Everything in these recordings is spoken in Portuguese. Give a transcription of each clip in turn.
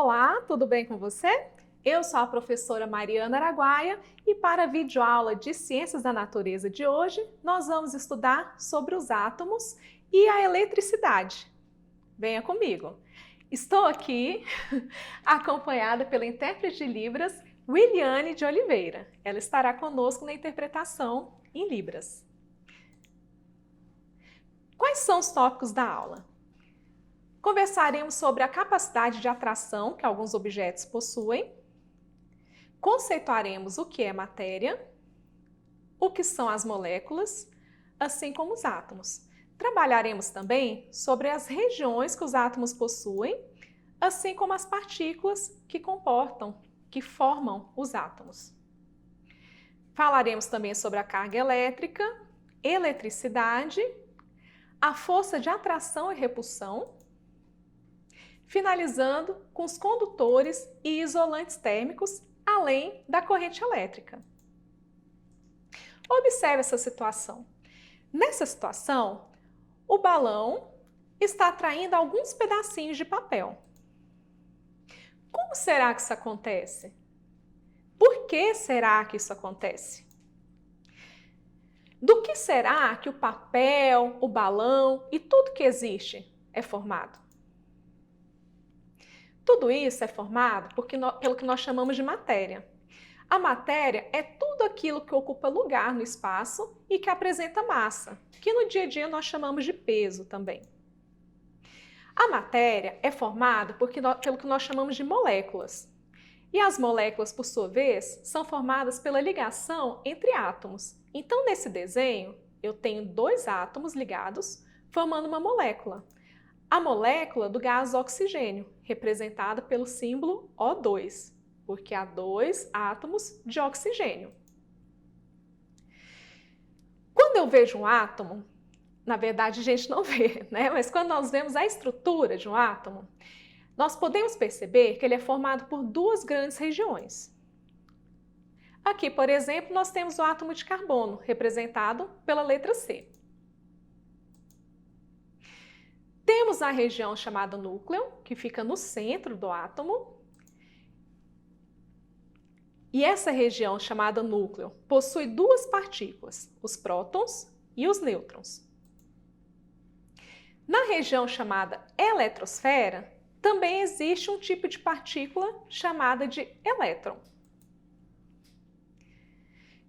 Olá, tudo bem com você? Eu sou a professora Mariana Araguaia e para a videoaula de Ciências da Natureza de hoje, nós vamos estudar sobre os átomos e a eletricidade. Venha comigo! Estou aqui acompanhada pela intérprete de Libras, Williane de Oliveira. Ela estará conosco na interpretação em Libras. Quais são os tópicos da aula? Conversaremos sobre a capacidade de atração que alguns objetos possuem, conceituaremos o que é matéria, o que são as moléculas, assim como os átomos. Trabalharemos também sobre as regiões que os átomos possuem, assim como as partículas que formam os átomos. Falaremos também sobre a carga elétrica, eletricidade, a força de atração e repulsão, finalizando com os condutores e isolantes térmicos, além da corrente elétrica. Observe essa situação. Nessa situação, o balão está atraindo alguns pedacinhos de papel. Como será que isso acontece? Por que será que isso acontece? Do que será que o papel, o balão e tudo que existe é formado? Tudo isso é formado pelo que nós chamamos de matéria. A matéria é tudo aquilo que ocupa lugar no espaço e que apresenta massa, que no dia a dia nós chamamos de peso também. A matéria é formada pelo que nós chamamos de moléculas. E as moléculas, por sua vez, são formadas pela ligação entre átomos. Então, nesse desenho, eu tenho dois átomos ligados, formando uma molécula. A molécula do gás oxigênio, representada pelo símbolo O2, porque há dois átomos de oxigênio. Quando eu vejo um átomo, na verdade a gente não vê, né? Mas quando nós vemos a estrutura de um átomo, nós podemos perceber que ele é formado por duas grandes regiões. Aqui, por exemplo, nós temos o átomo de carbono, representado pela letra C. Temos a região chamada núcleo, que fica no centro do átomo. E essa região chamada núcleo possui duas partículas, os prótons e os nêutrons. Na região chamada eletrosfera, também existe um tipo de partícula chamada de elétron.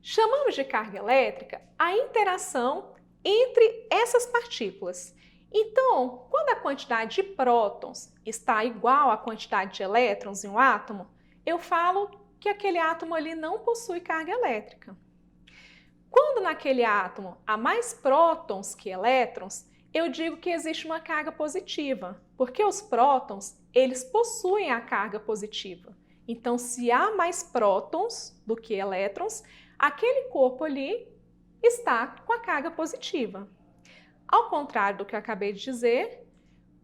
Chamamos de carga elétrica a interação entre essas partículas. Então, quando a quantidade de prótons está igual à quantidade de elétrons em um átomo, eu falo que aquele átomo ali não possui carga elétrica. Quando naquele átomo há mais prótons que elétrons, eu digo que existe uma carga positiva, porque os prótons, eles possuem a carga positiva. Então, se há mais prótons do que elétrons, aquele corpo ali está com a carga positiva. Ao contrário do que eu acabei de dizer,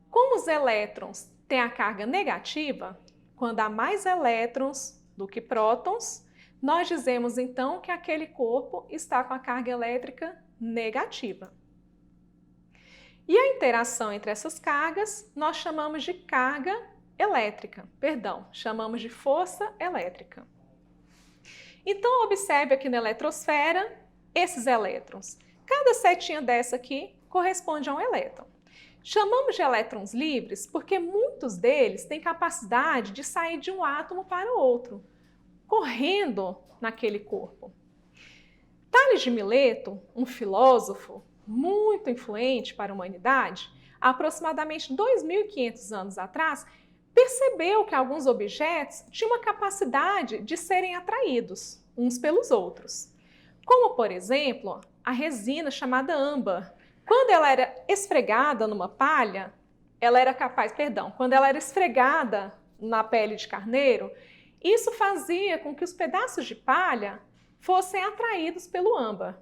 como os elétrons têm a carga negativa, quando há mais elétrons do que prótons, nós dizemos então que aquele corpo está com a carga elétrica negativa. E a interação entre essas cargas nós chamamos de carga elétrica, chamamos de força elétrica. Então observe aqui na eletrosfera esses elétrons. Cada setinha dessa aqui corresponde a um elétron. Chamamos de elétrons livres porque muitos deles têm capacidade de sair de um átomo para o outro, correndo naquele corpo. Tales de Mileto, um filósofo muito influente para a humanidade, há aproximadamente 2.500 anos atrás, percebeu que alguns objetos tinham uma capacidade de serem atraídos uns pelos outros. Como, por exemplo, a resina chamada âmbar. Quando ela era esfregada numa palha, quando ela era esfregada na pele de carneiro, isso fazia com que os pedaços de palha fossem atraídos pelo âmbar.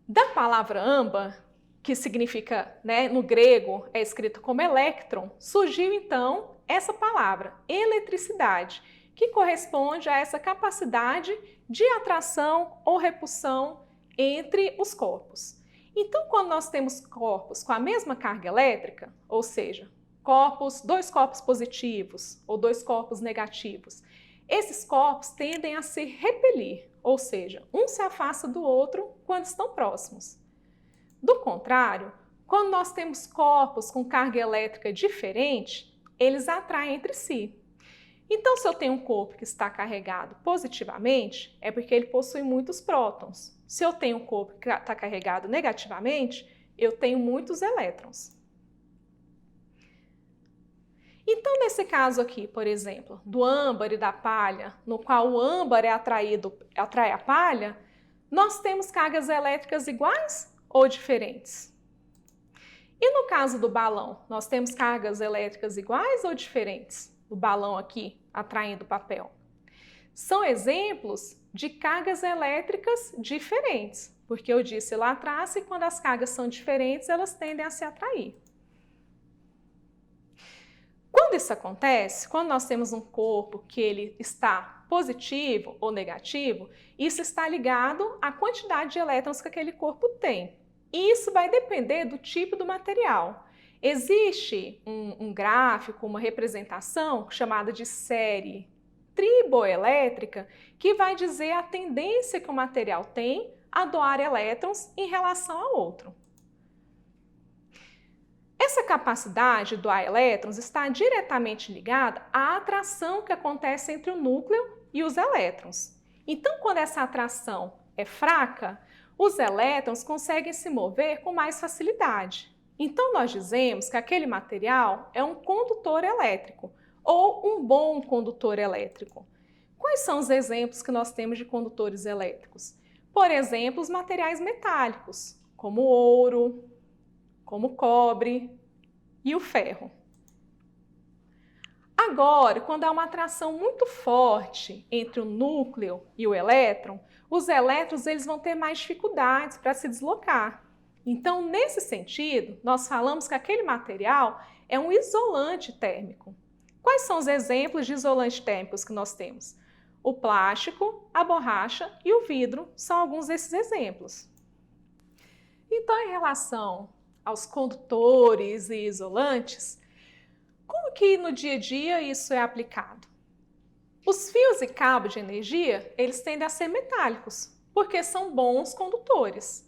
Da palavra âmbar, que significa, no grego, é escrito como elétron, surgiu então essa palavra, eletricidade, que corresponde a essa capacidade de atração ou repulsão entre os corpos. Então, quando nós temos corpos com a mesma carga elétrica, ou seja, dois corpos positivos ou dois corpos negativos, esses corpos tendem a se repelir, ou seja, um se afasta do outro quando estão próximos. Do contrário, quando nós temos corpos com carga elétrica diferente, eles atraem entre si. Então, se eu tenho um corpo que está carregado positivamente, é porque ele possui muitos prótons. Se eu tenho um corpo que está carregado negativamente, eu tenho muitos elétrons. Então, nesse caso aqui, por exemplo, do âmbar e da palha, no qual o âmbar atrai a palha, nós temos cargas elétricas iguais ou diferentes? E no caso do balão, nós temos cargas elétricas iguais ou diferentes? O balão aqui atraindo papel. São exemplos de cargas elétricas diferentes, porque eu disse lá atrás que quando as cargas são diferentes, elas tendem a se atrair. Quando isso acontece, quando nós temos um corpo que ele está positivo ou negativo, isso está ligado à quantidade de elétrons que aquele corpo tem. E isso vai depender do tipo do material. Existe um gráfico, uma representação chamada de série triboelétrica, que vai dizer a tendência que o material tem a doar elétrons em relação a outro. Essa capacidade de doar elétrons está diretamente ligada à atração que acontece entre o núcleo e os elétrons. Então, quando essa atração é fraca, os elétrons conseguem se mover com mais facilidade. Então, nós dizemos que aquele material é um condutor elétrico ou um bom condutor elétrico. Quais são os exemplos que nós temos de condutores elétricos? Por exemplo, os materiais metálicos, como o ouro, como o cobre e o ferro. Agora, quando há uma atração muito forte entre o núcleo e o elétron, os elétrons eles vão ter mais dificuldades para se deslocar. Então, nesse sentido, nós falamos que aquele material é um isolante térmico. Quais são os exemplos de isolantes térmicos que nós temos? O plástico, a borracha e o vidro são alguns desses exemplos. Então, em relação aos condutores e isolantes, como que no dia a dia isso é aplicado? Os fios e cabos de energia, eles tendem a ser metálicos, porque são bons condutores.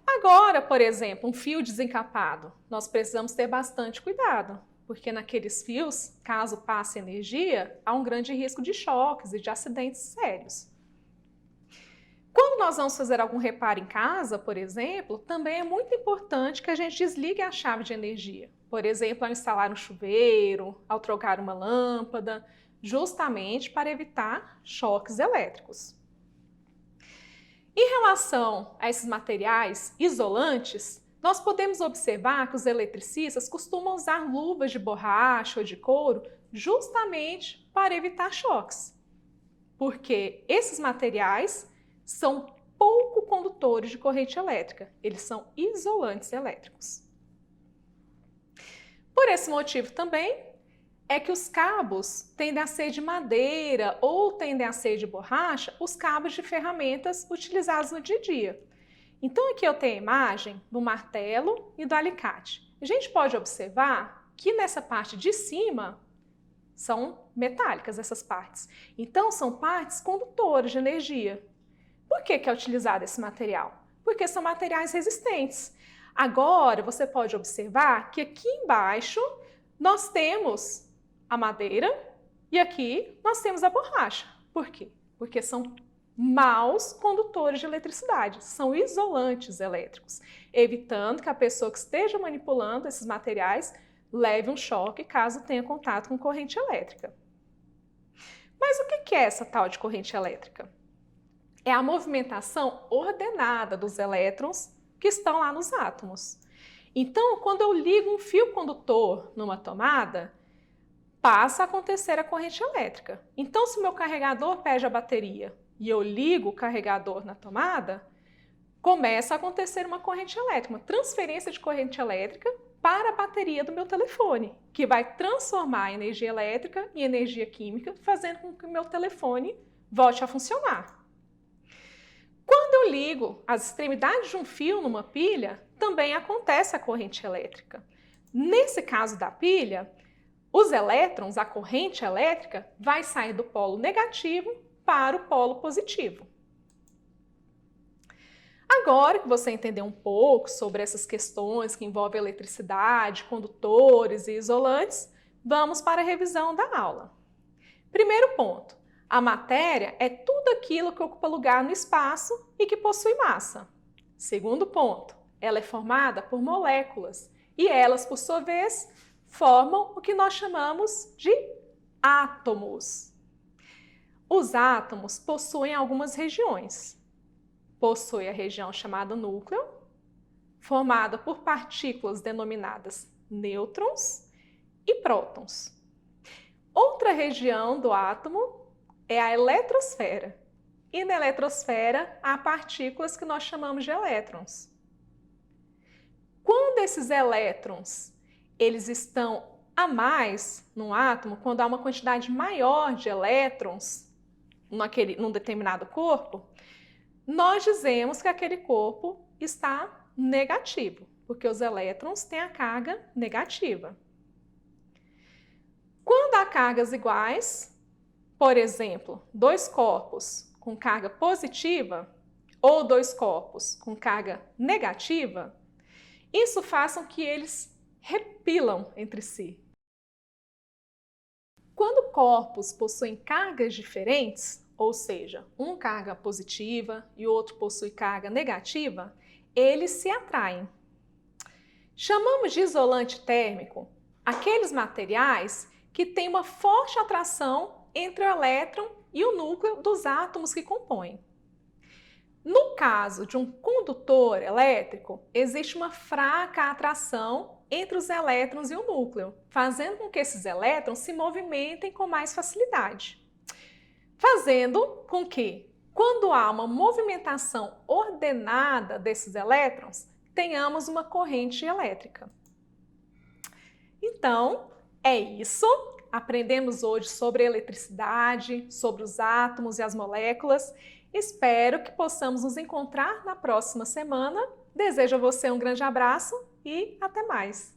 Agora, por exemplo, um fio desencapado, nós precisamos ter bastante cuidado, porque naqueles fios, caso passe energia, há um grande risco de choques e de acidentes sérios. Quando nós vamos fazer algum reparo em casa, por exemplo, também é muito importante que a gente desligue a chave de energia. Por exemplo, ao instalar um chuveiro, ao trocar uma lâmpada, justamente para evitar choques elétricos. Em relação a esses materiais isolantes, nós podemos observar que os eletricistas costumam usar luvas de borracha ou de couro justamente para evitar choques, porque esses materiais são pouco condutores de corrente elétrica, eles são isolantes elétricos. Por esse motivo também é que os cabos tendem a ser de madeira ou tendem a ser de borracha, os cabos de ferramentas utilizados no dia a dia. Então aqui eu tenho a imagem do martelo e do alicate. A gente pode observar que nessa parte de cima são metálicas essas partes. Então são partes condutoras de energia. Por que é utilizado esse material? Porque são materiais resistentes. Agora você pode observar que aqui embaixo nós temos a madeira e aqui nós temos a borracha. Por quê? Porque são maus condutores de eletricidade, são isolantes elétricos, evitando que a pessoa que esteja manipulando esses materiais leve um choque caso tenha contato com corrente elétrica. Mas o que é essa tal de corrente elétrica? É a movimentação ordenada dos elétrons que estão lá nos átomos. Então, quando eu ligo um fio condutor numa tomada, passa a acontecer a corrente elétrica. Então, se o meu carregador perde a bateria e eu ligo o carregador na tomada, começa a acontecer uma corrente elétrica, uma transferência de corrente elétrica para a bateria do meu telefone, que vai transformar a energia elétrica em energia química, fazendo com que o meu telefone volte a funcionar. Quando eu ligo as extremidades de um fio numa pilha, também acontece a corrente elétrica. Nesse caso da pilha, os elétrons, a corrente elétrica, vai sair do polo negativo para o polo positivo. Agora que você entendeu um pouco sobre essas questões que envolvem eletricidade, condutores e isolantes, vamos para a revisão da aula. Primeiro ponto, a matéria é tudo aquilo que ocupa lugar no espaço e que possui massa. Segundo ponto, ela é formada por moléculas e elas, por sua vez, formam o que nós chamamos de átomos. Os átomos possuem algumas regiões. Possui a região chamada núcleo, formada por partículas denominadas nêutrons e prótons. Outra região do átomo é a eletrosfera. E na eletrosfera há partículas que nós chamamos de elétrons. Quando esses elétrons eles estão a mais no átomo, quando há uma quantidade maior de elétrons num determinado corpo, nós dizemos que aquele corpo está negativo, porque os elétrons têm a carga negativa. Quando há cargas iguais, por exemplo, dois corpos com carga positiva ou dois corpos com carga negativa, isso faz com que eles repilam entre si. Quando corpos possuem cargas diferentes, ou seja, um carga positiva e outro possui carga negativa, eles se atraem. Chamamos de isolante térmico aqueles materiais que têm uma forte atração entre o elétron e o núcleo dos átomos que compõem. No caso de um condutor elétrico, existe uma fraca atração entre os elétrons e o núcleo, fazendo com que esses elétrons se movimentem com mais facilidade. Fazendo com que, quando há uma movimentação ordenada desses elétrons, tenhamos uma corrente elétrica. Então, é isso. Aprendemos hoje sobre eletricidade, sobre os átomos e as moléculas. Espero que possamos nos encontrar na próxima semana. Desejo a você um grande abraço e até mais!